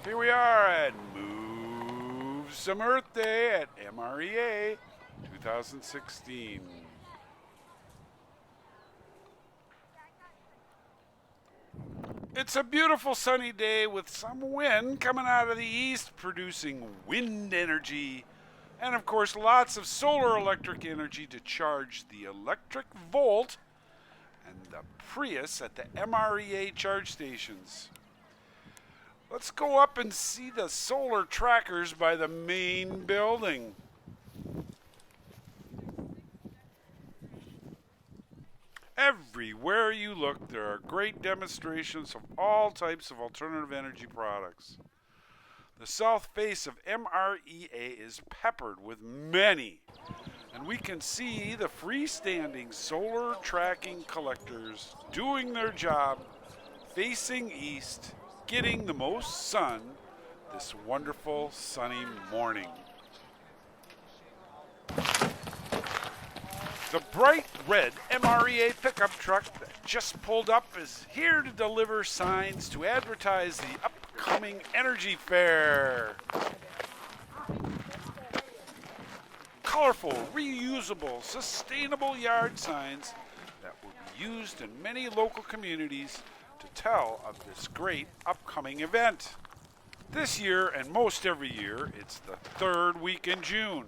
Here we are at Move Some Earth Day at MREA 2016. It's a beautiful sunny day with some wind coming out of the east, producing wind energy. And of course, lots of solar electric energy to charge the electric Volt and the Prius at the MREA charge stations. Let's go up and see the solar trackers by the main building. Everywhere you look, there are great demonstrations of all types of alternative energy products. The south face of MREA is peppered with many, and we can see the freestanding solar tracking collectors doing their job, facing east, getting the most sun this wonderful sunny morning. The bright red MREA pickup truck that just pulled up is here to deliver signs to advertise the upcoming energy fair. Colorful, reusable, sustainable yard signs that will be used in many local communities to tell of this great upcoming event. This year, and most every year, it's the third week in June.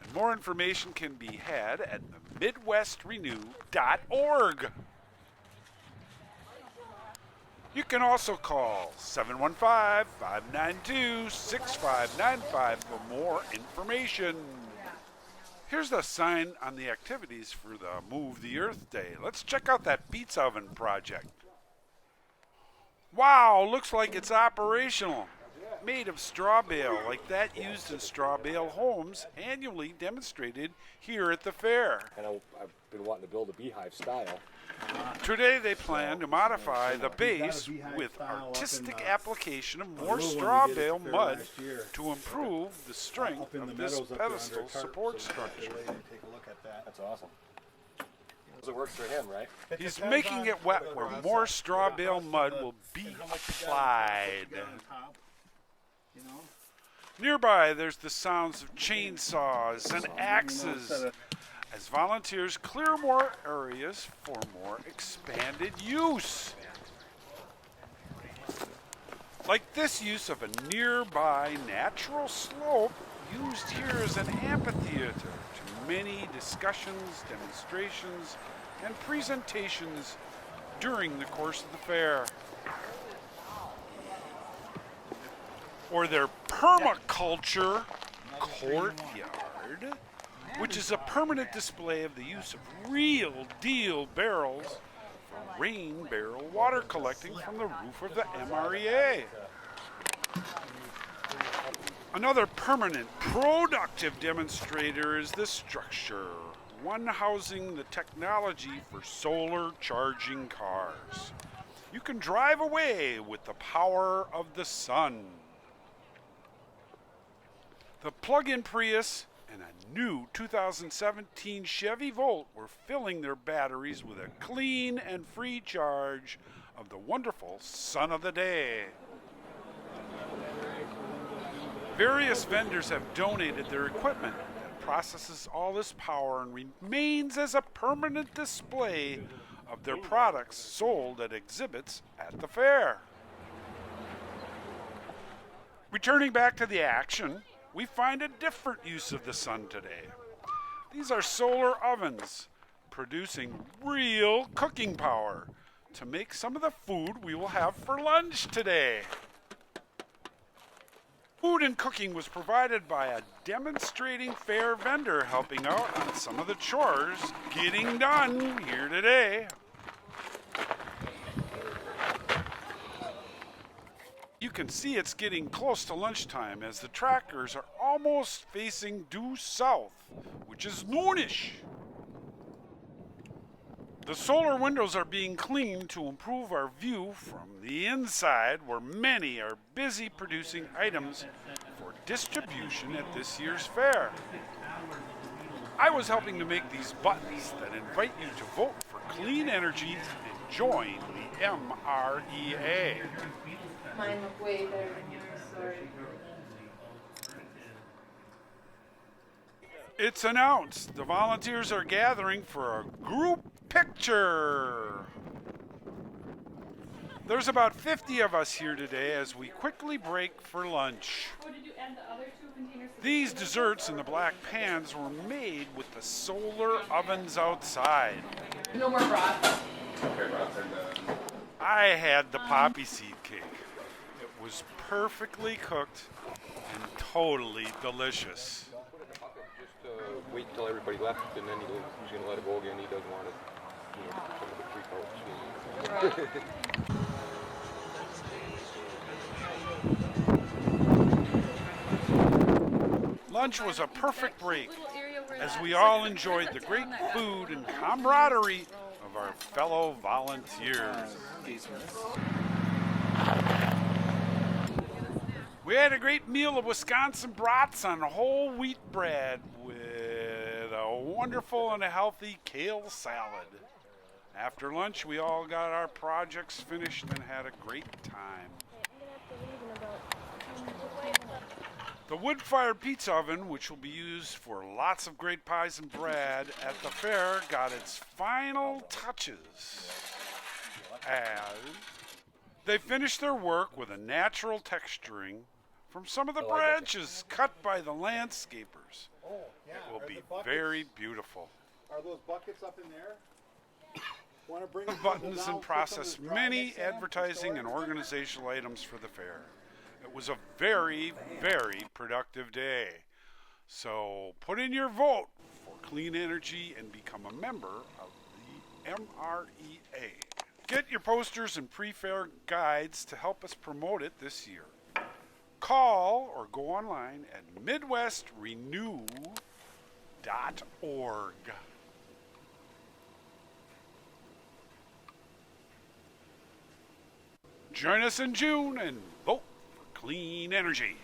And more information can be had at themidwestrenew.org. You can also call 715-592-6595 for more information. Here's the sign on the activities for the Move the Earth Day. Let's check out that pizza oven project. Wow, looks like it's operational. Made of straw bale, like that used in straw bale homes, annually demonstrated here at the fair. And I've been wanting to build a beehive style. Today they plan to modify the base with artistic application of more straw bale mud to improve the strength of this pedestal support structure. That's awesome. So it works for him, right? He's making it wet where more straw bale mud will be applied. Nearby, there's the sounds of chainsaws and axes as volunteers clear more areas for more expanded use. Like this use of a nearby natural slope used here as an amphitheater to many discussions, demonstrations, and presentations during the course of the fair. Or their permaculture courtyard, which is a permanent display of the use of real deal barrels for rain barrel water collecting from the roof of the MREA. Another permanent, productive demonstrator is this structure, one housing the technology for solar charging cars. You can drive away with the power of the sun. The plug-in Prius and a new 2017 Chevy Volt were filling their batteries with a clean and free charge of the wonderful sun of the day. Various vendors have donated their equipment that processes all this power and remains as a permanent display of their products sold at exhibits at the fair. Returning back to the action, we find a different use of the sun today. These are solar ovens producing real cooking power to make some of the food we will have for lunch today. Food and cooking was provided by a demonstrating fair vendor helping out on some of the chores getting done here today. You can see it's getting close to lunchtime as the trackers are almost facing due south, which is noonish. The solar windows are being cleaned to improve our view from the inside, where many are busy producing items for distribution at this year's fair. I was helping to make these buttons that invite you to vote for clean energy and join the MREA. Mine look way better than yours, sorry. It's announced the volunteers are gathering for a group picture. There's about 50 of us here today as we quickly break for lunch. Oh, did you add the other 2 containers? These desserts in the black pans were made with the solar ovens outside. No more broth. I had the poppy seed cake. It was perfectly cooked and totally delicious. Just wait until everybody left, and then he's going to let it go again. He doesn't want it, some of the freak outs. Lunch was a perfect break as we all enjoyed the great food and camaraderie of our fellow volunteers. We had a great meal of Wisconsin brats on whole wheat bread with a wonderful and a healthy kale salad. After lunch, we all got our projects finished and had a great time. The wood-fired pizza oven, which will be used for lots of great pies and bread at the fair, got its final touches as they finished their work with a natural texturing from some of the branches cut by the landscapers. It will be very beautiful. Are those buckets up in there? Want to bring Buttons and process many advertising and organizational items for the fair. It was a very, very productive day. So put in your vote for clean energy and become a member of the MREA. Get your posters and pre-fair guides to help us promote it this year. Call or go online at MidwestRenew.org. Join us in June and vote for clean energy.